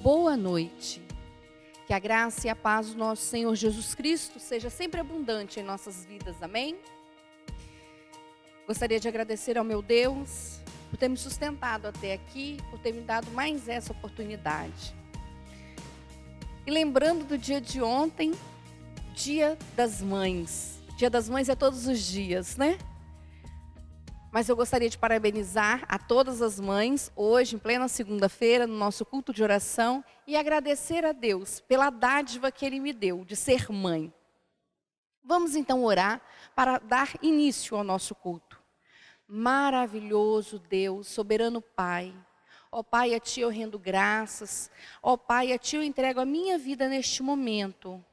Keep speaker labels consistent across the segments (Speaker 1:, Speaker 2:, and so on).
Speaker 1: boa noite. Que a graça e a paz do nosso Senhor Jesus Cristo seja sempre abundante em nossas vidas, amém? Gostaria de agradecer ao meu Deus por ter me sustentado até aqui, por ter me dado mais essa oportunidade. E lembrando do dia de ontem, Dia das Mães. Dia das Mães é todos os dias, né? Mas eu gostaria de parabenizar a todas as mães, hoje, em plena segunda-feira, no nosso culto de oração, e agradecer a Deus pela dádiva que Ele me deu de ser mãe. Vamos então orar para dar início ao nosso culto. Maravilhoso Deus, soberano Pai. Ó Pai, a Ti eu rendo graças. Ó Pai, a Ti eu entrego a minha vida neste momento.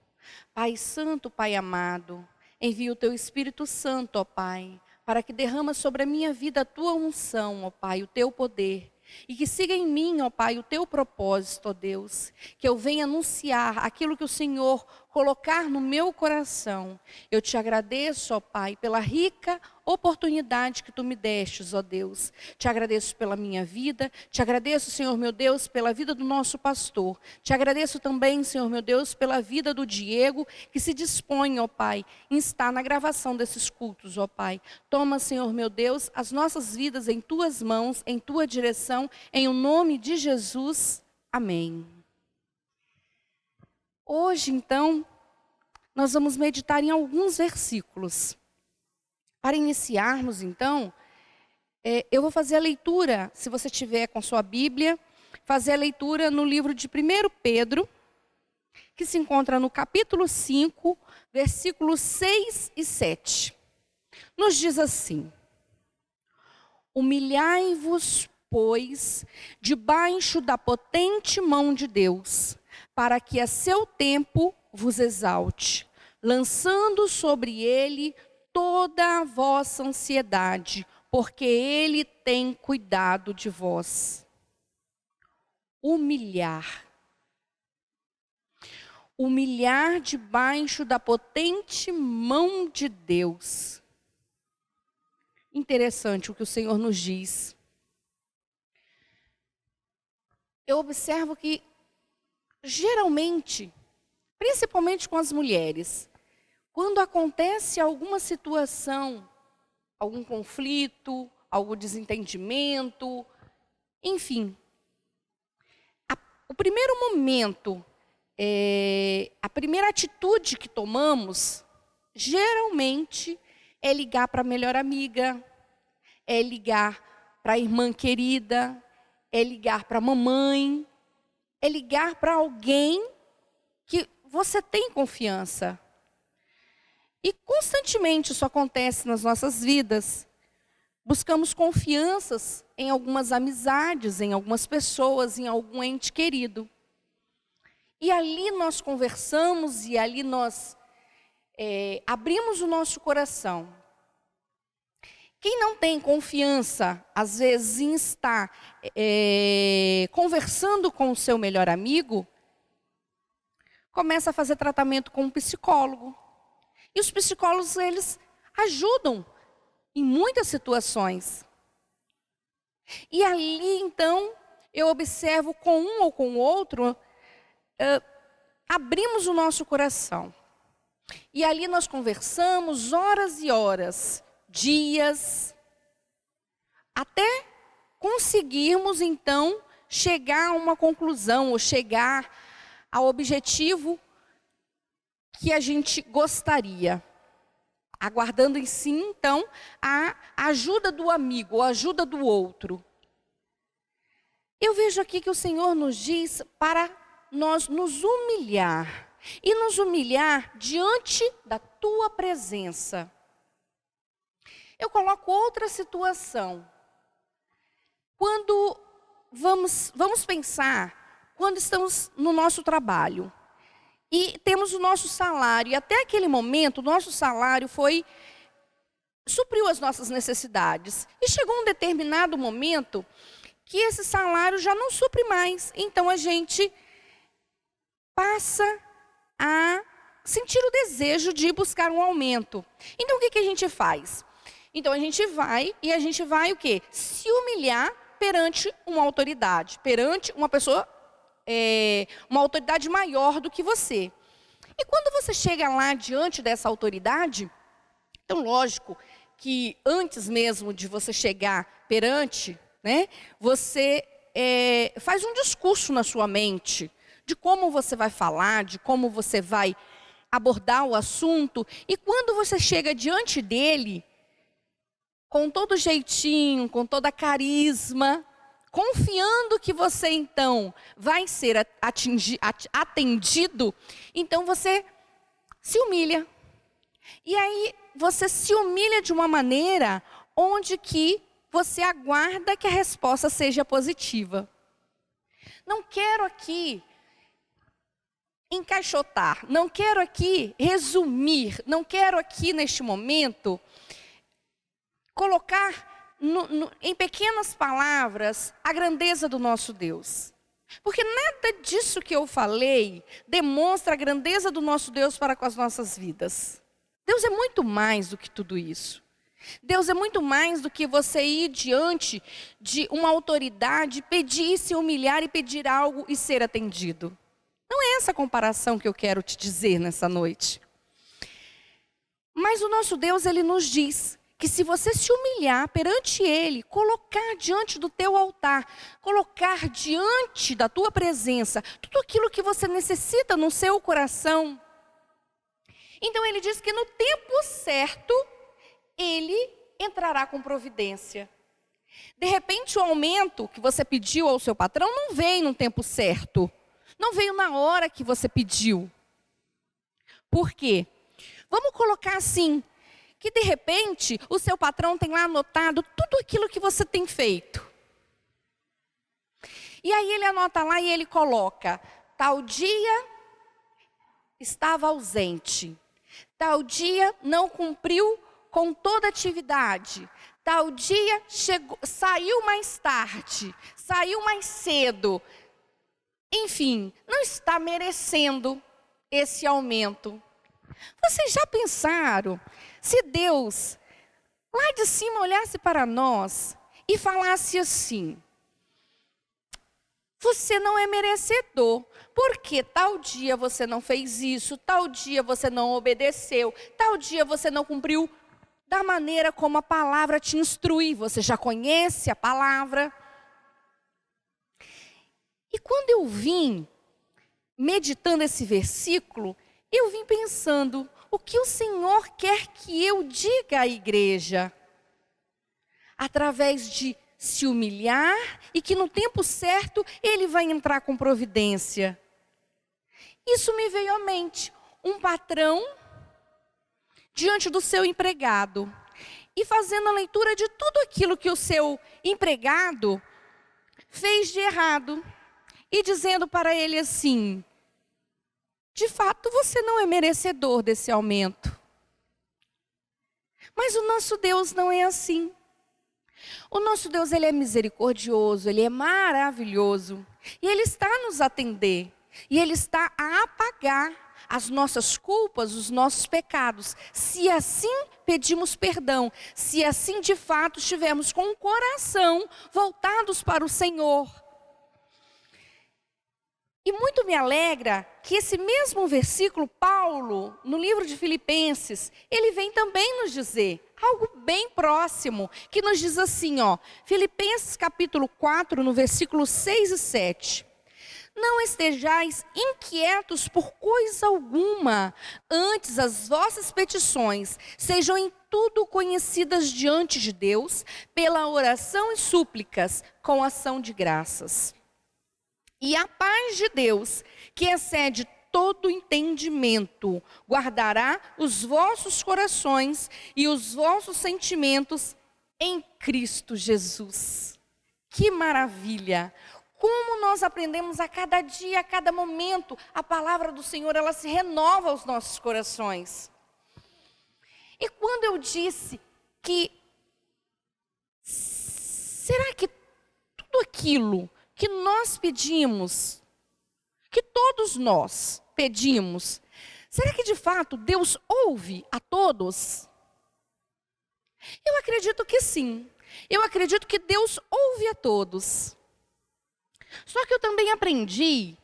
Speaker 1: Pai Santo, Pai amado, envia o Teu Espírito Santo, ó Pai, para que derrama sobre a minha vida a Tua unção, ó Pai, o Teu poder. E que siga em mim, ó Pai, o Teu propósito, ó Deus. Que eu venha anunciar aquilo que o Senhor colocar no meu coração. Eu te agradeço, ó Pai, pela rica oportunidade que Tu me destes, ó Deus. Te agradeço pela minha vida. Te agradeço, Senhor meu Deus, pela vida do nosso pastor. Te agradeço também, Senhor meu Deus, pela vida do Diego, que se dispõe, ó Pai, em estar na gravação desses cultos, ó Pai. Toma, Senhor meu Deus, as nossas vidas em Tuas mãos, em Tua direção, em o nome de Jesus. Amém. Hoje, então, nós vamos meditar em alguns versículos. Para iniciarmos, então, eu vou fazer a leitura, se você tiver com sua Bíblia, fazer a leitura no livro de 1 Pedro, que se encontra no capítulo 5, versículos 6 e 7. Nos diz assim: humilhai-vos, pois, debaixo da potente mão de Deus, para que a seu tempo vos exalte, lançando sobre ele toda a vossa ansiedade, porque ele tem cuidado de vós. Humilhar. Humilhar debaixo da potente mão de Deus. Interessante o que o Senhor nos diz. Eu observo que, geralmente, principalmente com as mulheres, quando acontece alguma situação, algum conflito, algum desentendimento, enfim, o primeiro momento, a primeira atitude que tomamos, geralmente, é ligar para a melhor amiga, é ligar para a irmã querida, é ligar para a mamãe, é ligar para alguém que você tem confiança. E constantemente isso acontece nas nossas vidas. Buscamos confianças em algumas amizades, em algumas pessoas, em algum ente querido. E ali nós conversamos e ali nós abrimos o nosso coração. Quem não tem confiança, às vezes, em estar conversando com o seu melhor amigo, começa a fazer tratamento com um psicólogo. E os psicólogos, eles ajudam em muitas situações. E ali, então, eu observo com um ou com o outro, abrimos o nosso coração. E ali nós conversamos horas e horas, dias, até conseguirmos, então, chegar a uma conclusão, ou chegar ao objetivo que a gente gostaria, aguardando em si, então, a ajuda do amigo, a ajuda do outro. Eu vejo aqui que o Senhor nos diz para nós nos humilhar, e nos humilhar diante da Tua presença. Eu coloco outra situação. Quando vamos pensar, quando estamos no nosso trabalho, e temos o nosso salário, e até aquele momento o nosso salário supriu as nossas necessidades. E chegou um determinado momento que esse salário já não supre mais. Então a gente passa a sentir o desejo de buscar um aumento. Então o que a gente faz? Então a gente vai o quê? Se humilhar perante uma autoridade, perante uma pessoa uma autoridade maior do que você. E quando você chega lá diante dessa autoridade, então lógico que antes mesmo de você chegar perante, né, você faz um discurso na sua mente de como você vai falar, de como você vai abordar o assunto. E quando você chega diante dele, com todo jeitinho, com toda carisma, confiando que você então vai ser atendido, então você se humilha. E aí você se humilha de uma maneira onde que você aguarda que a resposta seja positiva. Não quero aqui encaixotar, não quero aqui resumir, não quero aqui neste momento colocar em pequenas palavras a grandeza do nosso Deus. Porque nada disso que eu falei demonstra a grandeza do nosso Deus para com as nossas vidas. Deus é muito mais do que tudo isso. Deus é muito mais do que você ir diante de uma autoridade, pedir, se humilhar e pedir algo e ser atendido. Não é essa a comparação que eu quero te dizer nessa noite. Mas o nosso Deus, Ele nos diz que se você se humilhar perante Ele, colocar diante do teu altar, colocar diante da tua presença, tudo aquilo que você necessita no seu coração, então Ele diz que no tempo certo, Ele entrará com providência. De repente o aumento que você pediu ao seu patrão não veio no tempo certo. Não veio na hora que você pediu. Por quê? Vamos colocar assim, que de repente o seu patrão tem lá anotado tudo aquilo que você tem feito. E aí ele anota lá e ele coloca, tal dia estava ausente, tal dia não cumpriu com toda a atividade, tal dia saiu mais tarde, saiu mais cedo. Enfim, não está merecendo esse aumento. Vocês já pensaram se Deus lá de cima olhasse para nós e falasse assim: você não é merecedor, porque tal dia você não fez isso, tal dia você não obedeceu, tal dia você não cumpriu da maneira como a palavra te instrui. Você já conhece a palavra. E quando eu vim meditando esse versículo, eu vim pensando, o que o Senhor quer que eu diga à igreja? Através de se humilhar e que no tempo certo Ele vai entrar com providência. Isso me veio à mente, um patrão diante do seu empregado e fazendo a leitura de tudo aquilo que o seu empregado fez de errado. E dizendo para ele assim, de fato você não é merecedor desse aumento. Mas o nosso Deus não é assim. O nosso Deus, Ele é misericordioso, Ele é maravilhoso. E Ele está a nos atender. E Ele está a apagar as nossas culpas, os nossos pecados. Se assim pedimos perdão, se assim de fato estivermos com o coração voltados para o Senhor. E muito me alegra que esse mesmo versículo, Paulo, no livro de Filipenses, ele vem também nos dizer algo bem próximo, que nos diz assim, Filipenses capítulo 4, no versículo 6 e 7. Não estejais inquietos por coisa alguma, antes as vossas petições sejam em tudo conhecidas diante de Deus, pela oração e súplicas, com ação de graças. E a paz de Deus, que excede todo entendimento, guardará os vossos corações e os vossos sentimentos em Cristo Jesus. Que maravilha! Como nós aprendemos a cada dia, a cada momento, a palavra do Senhor, ela se renova aos nossos corações. E quando eu disse que, será que tudo aquilo que nós pedimos, que todos nós pedimos, será que de fato Deus ouve a todos? Eu acredito que sim. Eu acredito que Deus ouve a todos. Só que eu também aprendi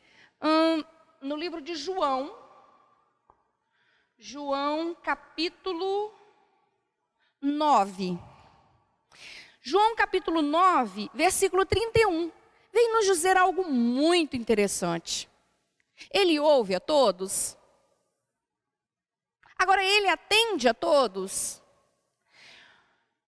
Speaker 1: no livro de João, capítulo 9. João capítulo 9, versículo 31, vem nos dizer algo muito interessante. Ele ouve a todos. Agora, ele atende a todos.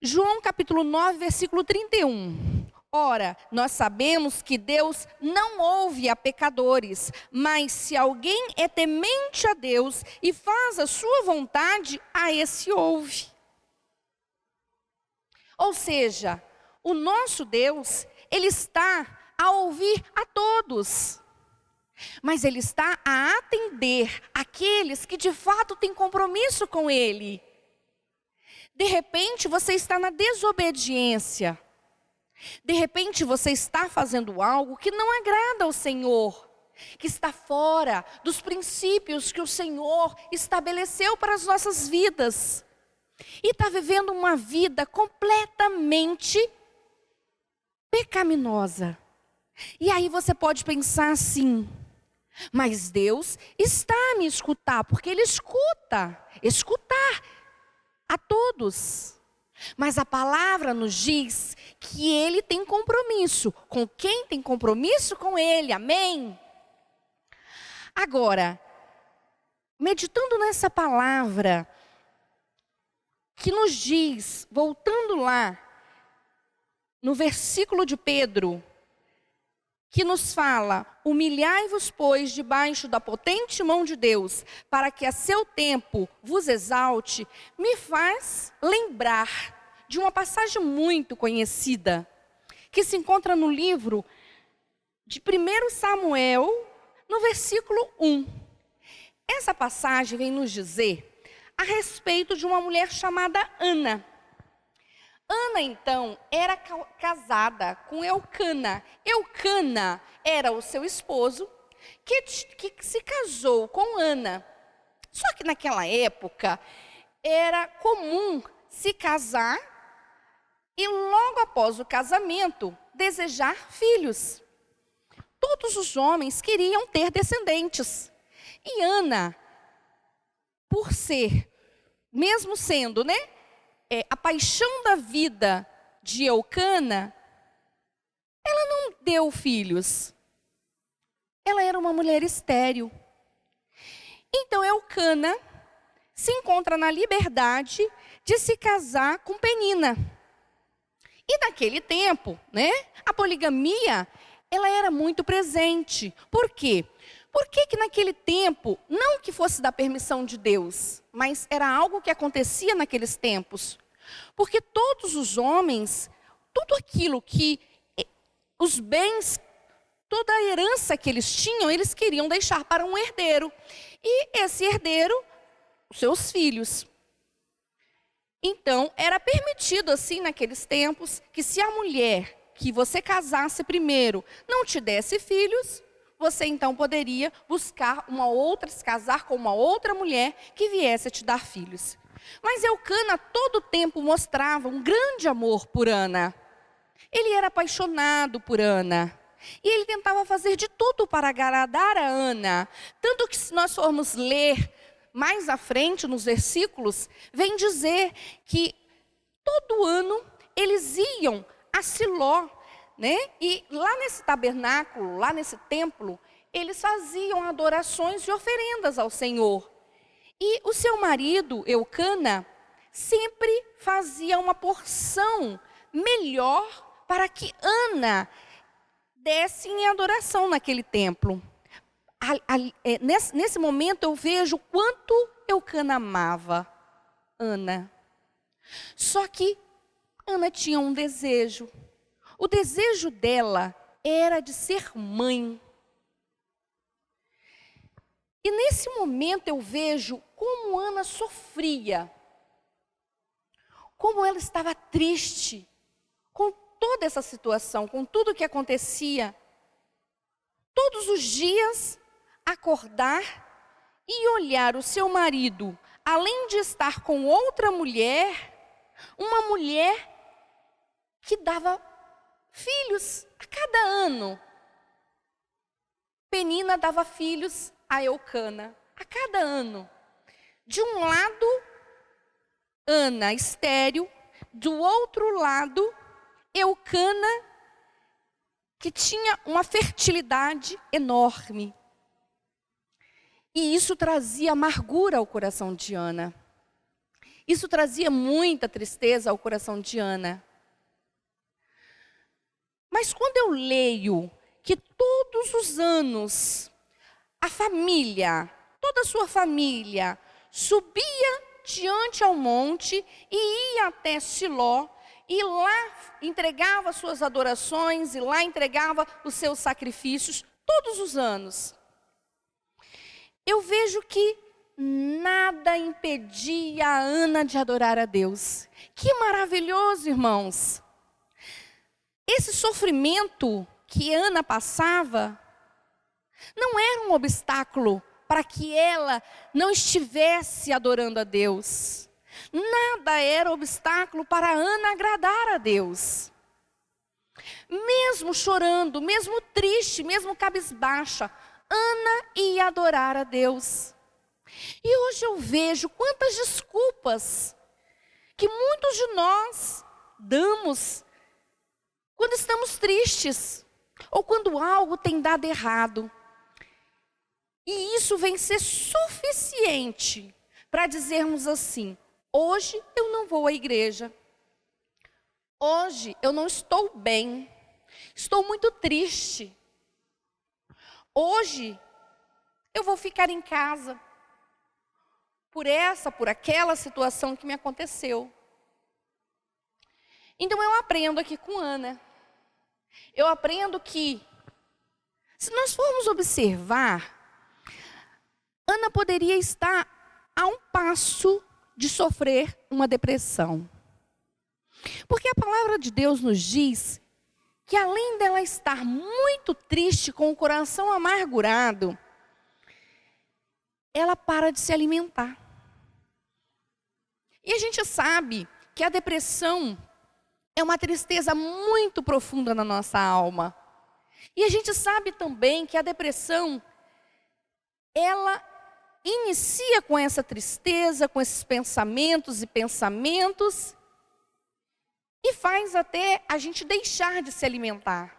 Speaker 1: João capítulo 9, versículo 31. Ora, nós sabemos que Deus não ouve a pecadores, mas se alguém é temente a Deus e faz a sua vontade, a esse ouve. Ou seja, o nosso Deus, Ele está a ouvir a todos. Mas Ele está a atender aqueles que de fato têm compromisso com Ele. De repente você está na desobediência. De repente você está fazendo algo que não agrada ao Senhor. Que está fora dos princípios que o Senhor estabeleceu para as nossas vidas. E está vivendo uma vida completamente pecaminosa. E aí você pode pensar assim: mas Deus está a me escutar, porque Ele escutar a todos. Mas a palavra nos diz que Ele tem compromisso com quem tem compromisso com Ele, amém? Agora, meditando nessa palavra, que nos diz, voltando lá, no versículo de Pedro, que nos fala: humilhai-vos, pois, debaixo da potente mão de Deus, para que a seu tempo vos exalte, me faz lembrar de uma passagem muito conhecida, que se encontra no livro de 1 Samuel, no versículo 1. Essa passagem vem nos dizer a respeito de uma mulher chamada Ana. Ana, então, era casada com Eucana. Eucana era o seu esposo, que se casou com Ana. Só que naquela época, era comum se casar e logo após o casamento, desejar filhos. Todos os homens queriam ter descendentes. E Ana, por ser, mesmo sendo, a paixão da vida de Eucana, ela não deu filhos. Ela era uma mulher estéril. Então Eucana se encontra na liberdade de se casar com Penina. E naquele tempo, a poligamia, ela era muito presente. Por quê? Por que naquele tempo, não que fosse da permissão de Deus, mas era algo que acontecia naqueles tempos? Porque todos os homens, tudo aquilo que, os bens, toda a herança que eles tinham, eles queriam deixar para um herdeiro. E esse herdeiro, os seus filhos. Então, era permitido assim naqueles tempos, que se a mulher que você casasse primeiro não te desse filhos, você então poderia buscar se casar com uma outra mulher que viesse a te dar filhos. Mas Eucana todo o tempo mostrava um grande amor por Ana. Ele era apaixonado por Ana. E ele tentava fazer de tudo para agradar a Ana. Tanto que se nós formos ler mais à frente nos versículos, vem dizer que todo ano eles iam a Siló. E lá nesse tabernáculo, lá nesse templo, eles faziam adorações e oferendas ao Senhor. E o seu marido, Eucana, sempre fazia uma porção melhor para que Ana desse em adoração naquele templo. Nesse momento eu vejo o quanto Eucana amava Ana. Só que Ana tinha um desejo. O desejo dela era de ser mãe. E nesse momento eu vejo como Ana sofria. Como ela estava triste com toda essa situação, com tudo o que acontecia. Todos os dias acordar e olhar o seu marido, além de estar com outra mulher, uma mulher que dava filhos a cada ano. Penina dava filhos a Eucana. A cada ano. De um lado, Ana estéril. Do outro lado, Eucana, que tinha uma fertilidade enorme. E isso trazia amargura ao coração de Ana. Isso trazia muita tristeza ao coração de Ana. Mas quando eu leio que todos os anos a família, toda a sua família, subia diante ao monte e ia até Siló, e lá entregava suas adorações, e lá entregava os seus sacrifícios, todos os anos. Eu vejo que nada impedia a Ana de adorar a Deus. Que maravilhoso, irmãos! Esse sofrimento que Ana passava não era um obstáculo para que ela não estivesse adorando a Deus. Nada era obstáculo para Ana agradar a Deus. Mesmo chorando, mesmo triste, mesmo cabisbaixa, Ana ia adorar a Deus. E hoje eu vejo quantas desculpas que muitos de nós damos quando estamos tristes ou quando algo tem dado errado. E isso vem ser suficiente para dizermos assim: hoje eu não vou à igreja. Hoje eu não estou bem. Estou muito triste. Hoje eu vou ficar em casa. Por aquela situação que me aconteceu. Então eu aprendo aqui com Ana. Eu aprendo que, se nós formos observar, Ana poderia estar a um passo de sofrer uma depressão. Porque a palavra de Deus nos diz que além dela estar muito triste, com o coração amargurado, ela para de se alimentar. E a gente sabe que a depressão é uma tristeza muito profunda na nossa alma. E a gente sabe também que a depressão, ela inicia com essa tristeza, com esses pensamentos e faz até a gente deixar de se alimentar.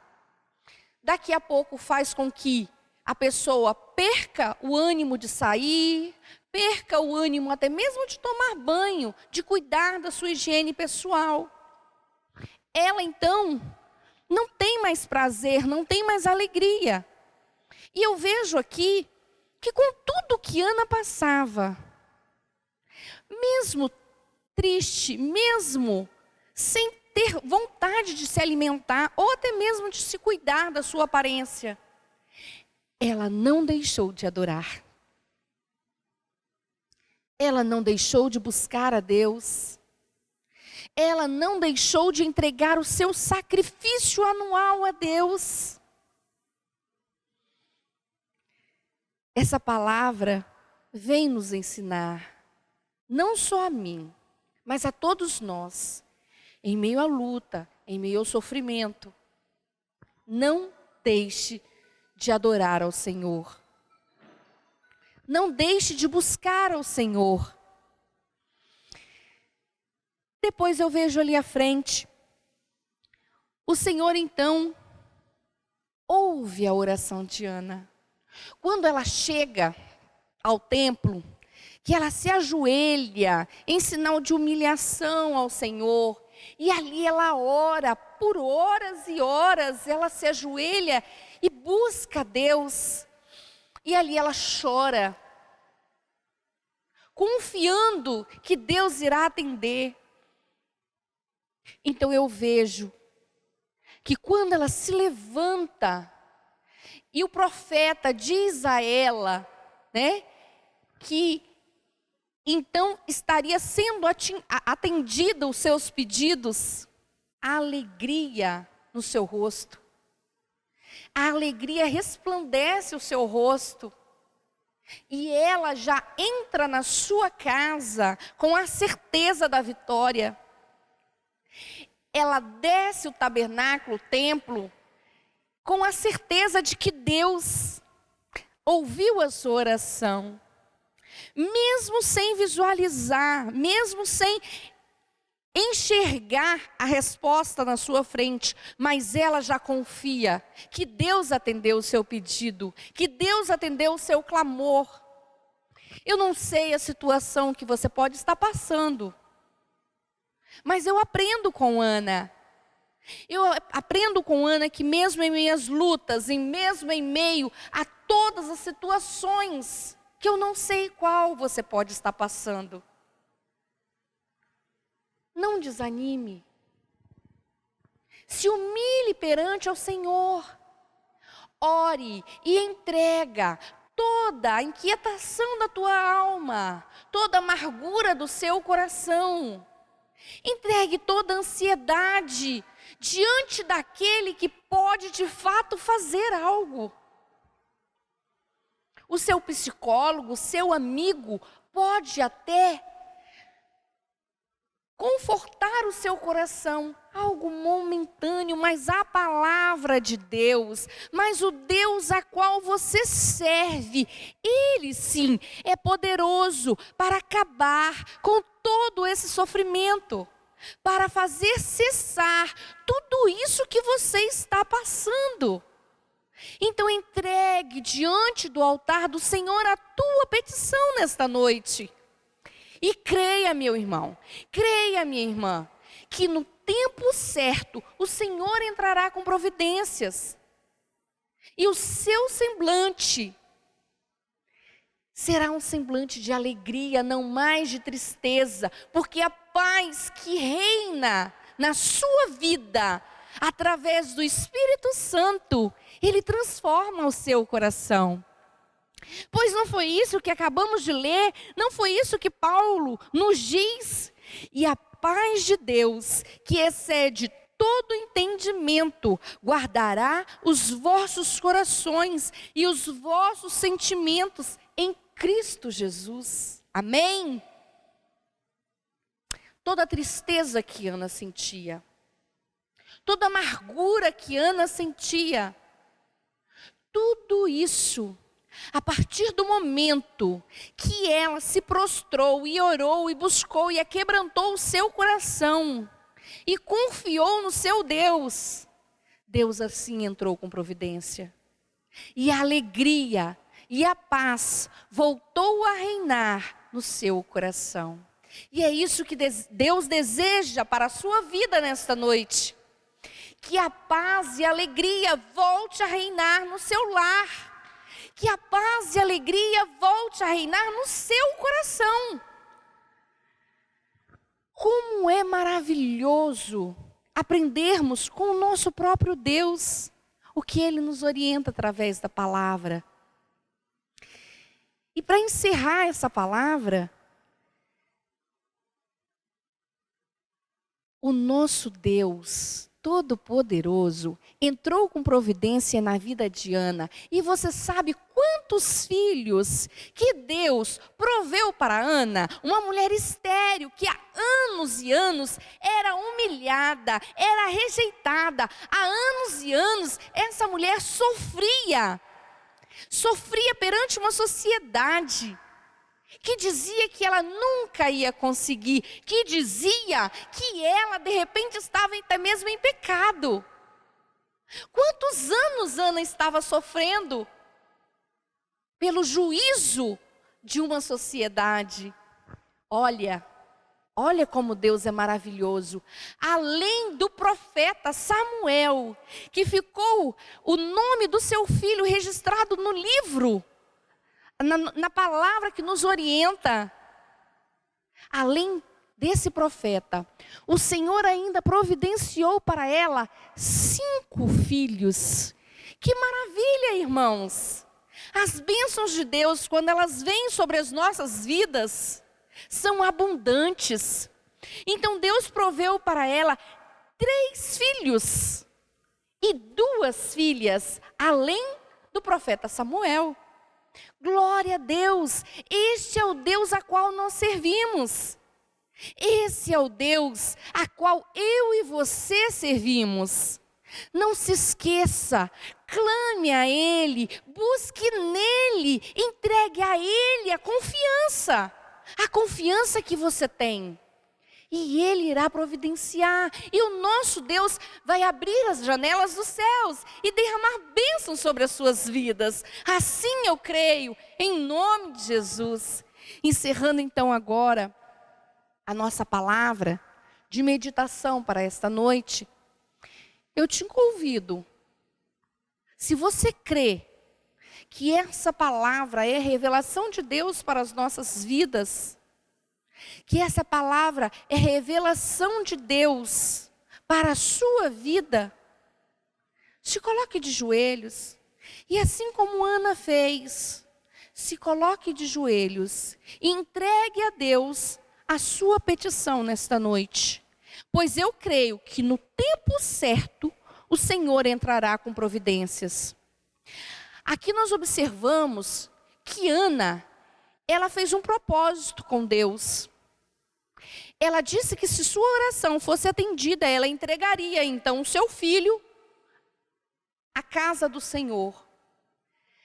Speaker 1: Daqui a pouco faz com que a pessoa perca o ânimo de sair, perca o ânimo até mesmo de tomar banho, de cuidar da sua higiene pessoal. Ela então não tem mais prazer, não tem mais alegria. E eu vejo aqui que com tudo que Ana passava, mesmo triste, mesmo sem ter vontade de se alimentar, ou até mesmo de se cuidar da sua aparência, ela não deixou de adorar. Ela não deixou de buscar a Deus. Ela não deixou de entregar o seu sacrifício anual a Deus. Essa palavra vem nos ensinar, não só a mim, mas a todos nós, em meio à luta, em meio ao sofrimento, não deixe de adorar ao Senhor. Não deixe de buscar ao Senhor. Depois eu vejo ali à frente, o Senhor então ouve a oração de Ana. Quando ela chega ao templo, que ela se ajoelha em sinal de humilhação ao Senhor, e ali ela ora por horas e horas, ela se ajoelha e busca Deus, e ali ela chora, confiando que Deus irá atender. Então eu vejo que quando ela se levanta, e o profeta diz a ela, que então estaria sendo atendida os seus pedidos, a alegria no seu rosto, a alegria resplandece o seu rosto, e ela já entra na sua casa com a certeza da vitória. Ela desce o tabernáculo, o templo, com a certeza de que Deus ouviu a sua oração. Mesmo sem visualizar, mesmo sem enxergar a resposta na sua frente, mas ela já confia que Deus atendeu o seu pedido, que Deus atendeu o seu clamor. Eu não sei a situação que você pode estar passando, mas eu aprendo com Ana. Eu aprendo com Ana que mesmo em minhas lutas, mesmo em meio a todas as situações, que eu não sei qual você pode estar passando, não desanime. Se humilhe perante ao Senhor. Ore e entrega toda a inquietação da tua alma, toda a amargura do seu coração. Entregue toda a ansiedade diante daquele que pode de fato fazer algo. O seu psicólogo, o seu amigo, pode até confortar o seu coração, algo momentâneo, mas a palavra de Deus, mas o Deus a qual você serve, Ele sim é poderoso para acabar com todo esse sofrimento, para fazer cessar tudo isso que você está passando. Então entregue diante do altar do Senhor a tua petição nesta noite. E creia, meu irmão, creia, minha irmã, que no tempo certo o Senhor entrará com providências. E o seu semblante será um semblante de alegria, não mais de tristeza, porque a paz que reina na sua vida, através do Espírito Santo, Ele transforma o seu coração. Pois não foi isso que acabamos de ler, não foi isso que Paulo nos diz? E a paz de Deus, que excede todo entendimento, guardará os vossos corações e os vossos sentimentos em Cristo Jesus. Amém? Toda a tristeza que Ana sentia, toda a amargura que Ana sentia, tudo isso, a partir do momento que ela se prostrou e orou e buscou e aquebrantou o seu coração e confiou no seu Deus, Deus assim entrou com providência. E a alegria e a paz voltou a reinar no seu coração. E é isso que Deus deseja para a sua vida nesta noite. Que a paz e a alegria volte a reinar no seu lar. Que a paz e a alegria volte a reinar no seu coração. Como é maravilhoso aprendermos com o nosso próprio Deus o que Ele nos orienta através da palavra. E para encerrar essa palavra, o nosso Deus Todo-Poderoso entrou com providência na vida de Ana. E você sabe quantos filhos que Deus proveu para Ana? Uma mulher estéril que há anos e anos era humilhada, era rejeitada. Há anos e anos essa mulher sofria perante uma sociedade que dizia que ela nunca ia conseguir, que dizia que ela de repente estava até mesmo em pecado. Quantos anos Ana estava sofrendo pelo juízo de uma sociedade? Olha como Deus é maravilhoso. Além do profeta Samuel, que ficou o nome do seu filho registrado no livro, na palavra que nos orienta. Além desse profeta, o Senhor ainda providenciou para ela 5 filhos. Que maravilha, irmãos! As bênçãos de Deus, quando elas vêm sobre as nossas vidas, são abundantes. Então Deus proveu para ela 3 filhos e 2 filhas, além do profeta Samuel. Glória a Deus, este é o Deus a qual nós servimos. Esse é o Deus a qual eu e você servimos. Não se esqueça, clame a Ele, busque nele, entregue a Ele a confiança que você tem. E Ele irá providenciar, e o nosso Deus vai abrir as janelas dos céus e derramar bênçãos sobre as suas vidas. Assim eu creio, em nome de Jesus. Encerrando então agora a nossa palavra de meditação para esta noite, eu te convido, se você crê que essa palavra é revelação de Deus para as nossas vidas, que essa palavra é revelação de Deus para a sua vida, se coloque de joelhos, e assim como Ana fez, se coloque de joelhos e entregue a Deus a sua petição nesta noite. Pois eu creio que no tempo certo, o Senhor entrará com providências. Aqui nós observamos que Ana, ela fez um propósito com Deus. Ela disse que se sua oração fosse atendida, ela entregaria então o seu filho à casa do Senhor.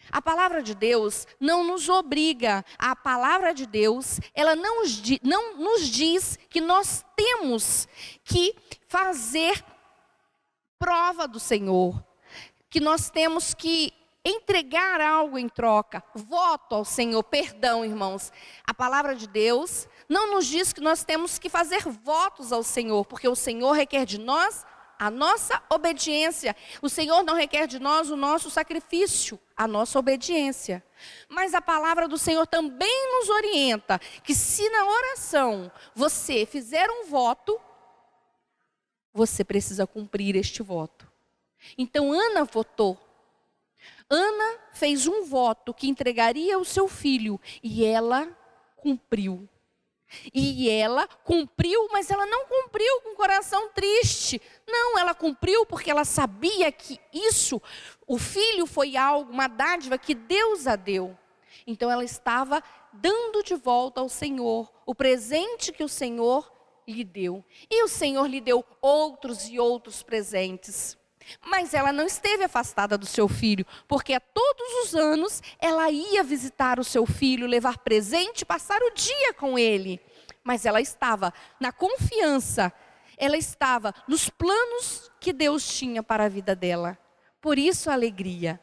Speaker 1: A palavra de Deus não nos obriga, a palavra de Deus, ela não nos diz que nós temos que fazer prova do Senhor, que nós temos que entregar algo em troca, voto ao Senhor, perdão, irmãos. A palavra de Deus não nos diz que nós temos que fazer votos ao Senhor, porque o Senhor requer de nós a nossa obediência. O Senhor não requer de nós o nosso sacrifício, a nossa obediência. Mas a palavra do Senhor também nos orienta que se na oração você fizer um voto, você precisa cumprir este voto. Então Ana votou. Ana fez um voto que entregaria o seu filho e ela cumpriu. E ela cumpriu, mas ela não cumpriu com o coração triste. Não, ela cumpriu porque ela sabia que isso, o filho foi algo, uma dádiva que Deus a deu. Então ela estava dando de volta ao Senhor o presente que o Senhor lhe deu. E o Senhor lhe deu outros e outros presentes. Mas ela não esteve afastada do seu filho, porque a todos os anos ela ia visitar o seu filho, levar presente, passar o dia com ele. Mas ela estava na confiança, ela estava nos planos que Deus tinha para a vida dela. Por isso a alegria.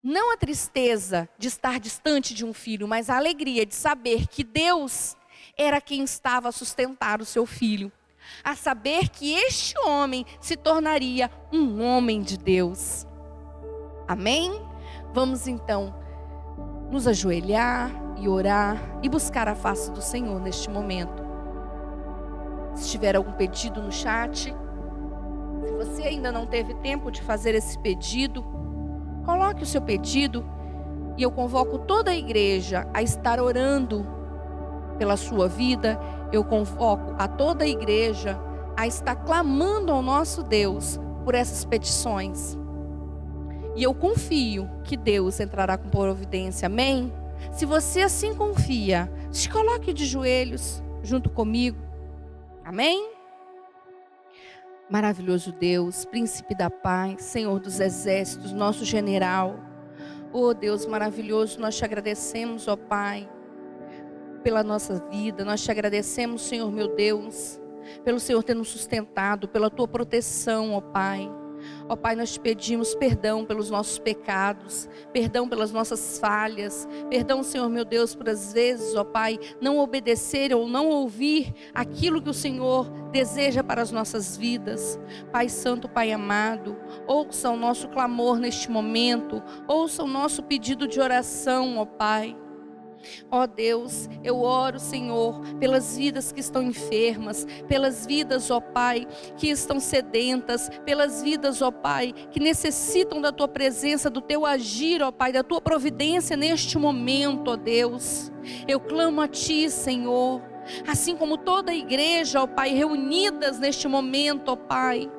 Speaker 1: Não a tristeza de estar distante de um filho, mas a alegria de saber que Deus era quem estava a sustentar o seu filho. A saber que este homem se tornaria um homem de Deus. Amém? Vamos então nos ajoelhar e orar e buscar a face do Senhor neste momento. Se tiver algum pedido no chat, se você ainda não teve tempo de fazer esse pedido, coloque o seu pedido e eu convoco toda a igreja a estar orando pela sua vida. Eu convoco a toda a igreja a estar clamando ao nosso Deus por essas petições. E eu confio que Deus entrará com providência, amém? Se você assim confia, se coloque de joelhos junto comigo, amém? Maravilhoso Deus, príncipe da paz, Senhor dos exércitos, nosso general. Oh Deus maravilhoso, nós te agradecemos, ó Pai, pela nossa vida. Nós te agradecemos, Senhor meu Deus, pelo Senhor ter nos sustentado, pela tua proteção, ó Pai. Ó Pai, nós te pedimos perdão pelos nossos pecados, perdão pelas nossas falhas, perdão, Senhor meu Deus, por às vezes, ó Pai, não obedecer ou não ouvir aquilo que o Senhor deseja para as nossas vidas. Pai Santo, Pai amado, ouça o nosso clamor neste momento, ouça o nosso pedido de oração, ó Pai. Ó Deus, eu oro, Senhor, pelas vidas que estão enfermas, pelas vidas, ó Pai, que estão sedentas, pelas vidas, ó Pai, que necessitam da Tua presença, do Teu agir, ó Pai, da Tua providência neste momento, ó Deus. Eu clamo a Ti, Senhor, assim como toda a igreja, ó Pai, reunidas neste momento, ó Pai.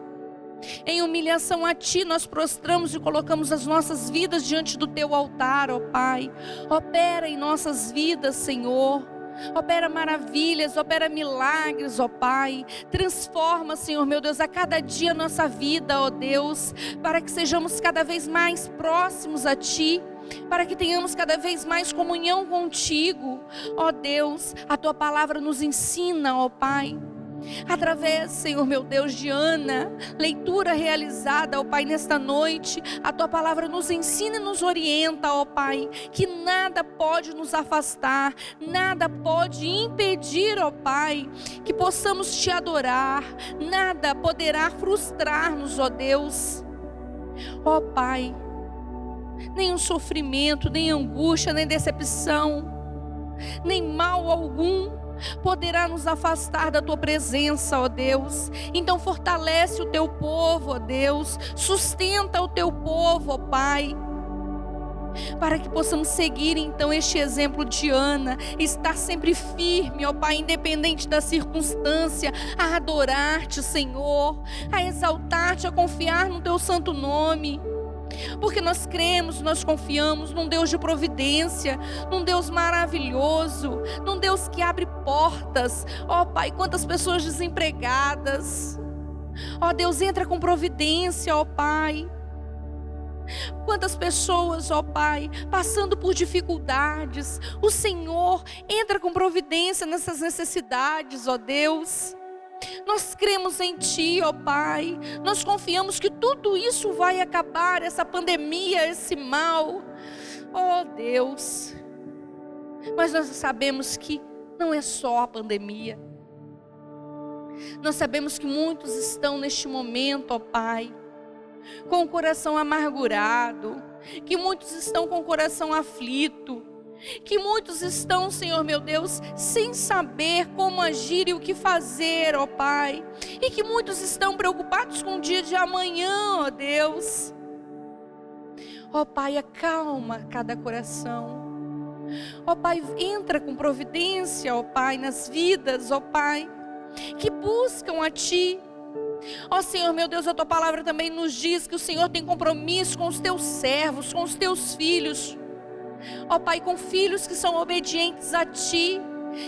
Speaker 1: Em humilhação a Ti, nós prostramos e colocamos as nossas vidas diante do Teu altar, ó Pai. Opera em nossas vidas, Senhor. Opera maravilhas, opera milagres, ó Pai. Transforma, Senhor meu Deus, a cada dia a nossa vida, ó Deus, para que sejamos cada vez mais próximos a Ti, para que tenhamos cada vez mais comunhão contigo. Ó Deus, a Tua palavra nos ensina, ó Pai. Através, Senhor meu Deus, de Ana, leitura realizada, ó Pai, nesta noite, a Tua palavra nos ensina e nos orienta, ó Pai, que nada pode nos afastar, nada pode impedir, ó Pai, que possamos Te adorar, nada poderá frustrar-nos, ó Deus. Ó Pai, nenhum sofrimento, nem angústia, nem decepção, nem mal algum poderá nos afastar da Tua presença, ó Deus. Então fortalece o Teu povo, ó Deus, sustenta o Teu povo, ó Pai, para que possamos seguir então este exemplo de Ana, estar sempre firme, ó Pai, independente da circunstância, a adorar-Te, Senhor, a exaltar-Te, a confiar no Teu santo nome. Porque nós cremos, nós confiamos num Deus de providência, num Deus maravilhoso, num Deus que abre portas. Ó Pai, quantas pessoas desempregadas. Ó Deus, entra com providência, ó Pai. Quantas pessoas, ó Pai, passando por dificuldades. O Senhor entra com providência nessas necessidades, ó Deus. Nós cremos em Ti, ó Pai. Nós confiamos que tudo isso vai acabar, essa pandemia, esse mal. Ó Deus. Mas nós sabemos que não é só a pandemia. Nós sabemos que muitos estão neste momento, ó Pai, com o coração amargurado. Que muitos estão com o coração aflito. Que muitos estão, Senhor meu Deus, sem saber como agir e o que fazer, ó Pai. E que muitos estão preocupados com o dia de amanhã, ó Deus. Ó Pai, acalma cada coração. Ó Pai, entra com providência, ó Pai, nas vidas, ó Pai, que buscam a Ti. Ó Senhor meu Deus, a Tua palavra também nos diz que o Senhor tem compromisso com os Teus servos, com os Teus filhos. Ó Pai, com filhos que são obedientes a Ti,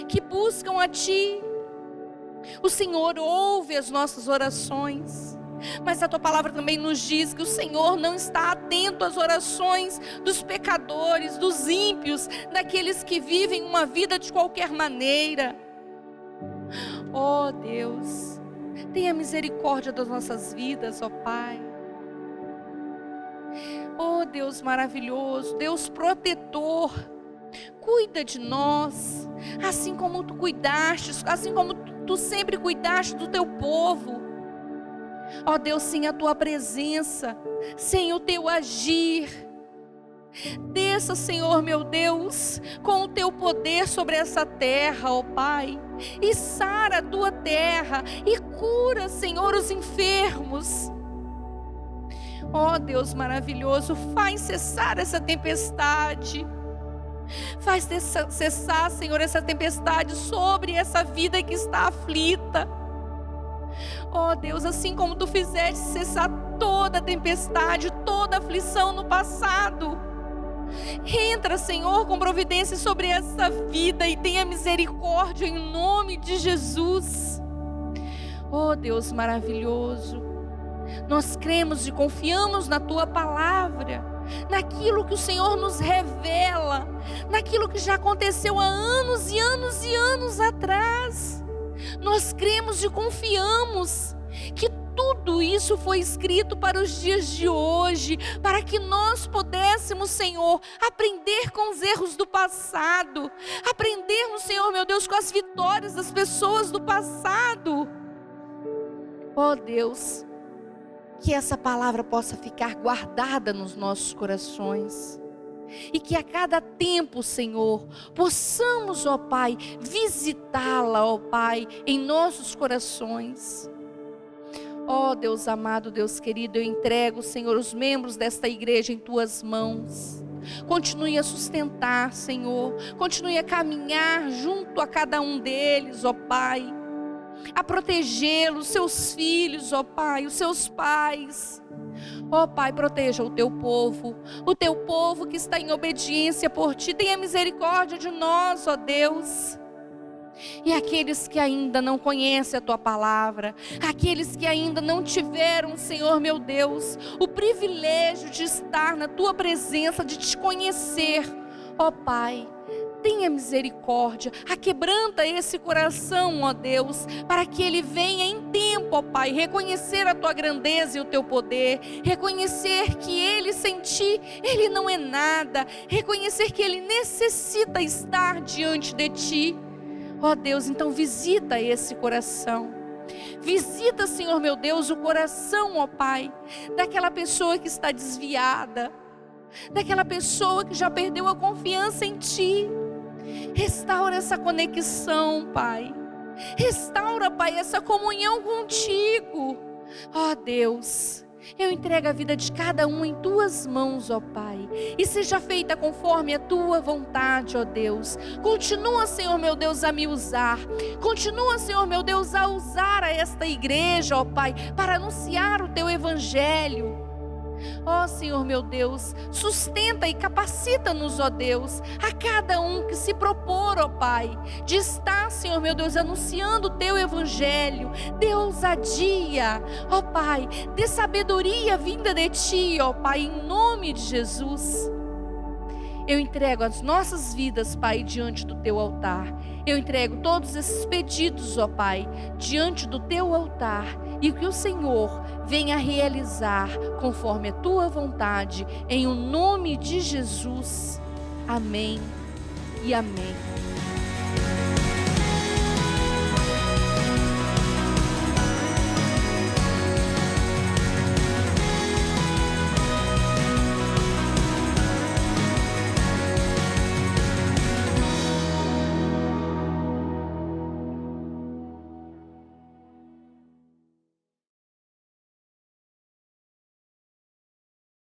Speaker 1: que buscam a Ti. O Senhor ouve as nossas orações, mas a Tua palavra também nos diz que o Senhor não está atento às orações dos pecadores, dos ímpios, daqueles que vivem uma vida de qualquer maneira. Ó Deus, tenha misericórdia das nossas vidas, ó Pai. Oh Deus maravilhoso, Deus protetor, cuida de nós, assim como Tu cuidaste, assim como Tu sempre cuidaste do Teu povo. Ó Deus, sem a Tua presença, sem o Teu agir, desça, Senhor meu Deus, com o Teu poder sobre essa terra, ó Pai, e sara a Tua terra, e cura, Senhor, os enfermos. Ó Deus maravilhoso, faz cessar essa tempestade. Faz cessar, Senhor, essa tempestade sobre essa vida que está aflita. Ó Deus, assim como Tu fizeste cessar toda a tempestade, toda a aflição no passado. Entra, Senhor, com providência sobre essa vida e tenha misericórdia em nome de Jesus. Ó Deus maravilhoso, nós cremos e confiamos na Tua palavra, naquilo que o Senhor nos revela, naquilo que já aconteceu há anos e anos e anos atrás. Nós cremos e confiamos que tudo isso foi escrito para os dias de hoje, para que nós pudéssemos, Senhor, aprender com os erros do passado, aprendermos, Senhor meu Deus, com as vitórias das pessoas do passado. Ó Deus, que essa palavra possa ficar guardada nos nossos corações. E que a cada tempo, Senhor, possamos, ó Pai, visitá-la, ó Pai, em nossos corações. Ó Deus amado, Deus querido, eu entrego, Senhor, os membros desta igreja em Tuas mãos. Continue a sustentar, Senhor. Continue a caminhar junto a cada um deles, ó Pai, a protegê-los, seus filhos, ó Pai, os seus pais. Ó Pai, proteja o Teu povo que está em obediência por Ti. Tenha misericórdia de nós, ó Deus. E aqueles que ainda não conhecem a Tua palavra, aqueles que ainda não tiveram, Senhor meu Deus, o privilégio de estar na Tua presença, de Te conhecer, ó Pai, tenha misericórdia, aquebranta esse coração, ó Deus, para que ele venha em tempo, ó Pai, reconhecer a Tua grandeza e o Teu poder, reconhecer que ele sem Ti, ele não é nada, reconhecer que ele necessita estar diante de Ti. Ó Deus, então visita esse coração. Visita, Senhor meu Deus, o coração, ó Pai, daquela pessoa que está desviada, daquela pessoa que já perdeu a confiança em Ti. Restaura essa conexão, Pai. Restaura, Pai, essa comunhão contigo. Ó Deus, eu entrego a vida de cada um em Tuas mãos, ó Pai, e seja feita conforme a Tua vontade, ó Deus. Continua, Senhor meu Deus, a me usar. Continua, Senhor meu Deus, a usar a esta igreja, ó Pai, para anunciar o Teu evangelho. Ó Senhor meu Deus, sustenta e capacita-nos, ó Deus, a cada um que se propor, ó Pai, de estar, Senhor meu Deus, anunciando o Teu evangelho. Dê ousadia, ó Pai, dê sabedoria vinda de Ti, ó Pai, em nome de Jesus. Eu entrego as nossas vidas, Pai, diante do Teu altar. Eu entrego todos esses pedidos, ó Pai, diante do Teu altar. E que o Senhor venha realizar conforme a Tua vontade. Em o nome de Jesus. Amém e amém.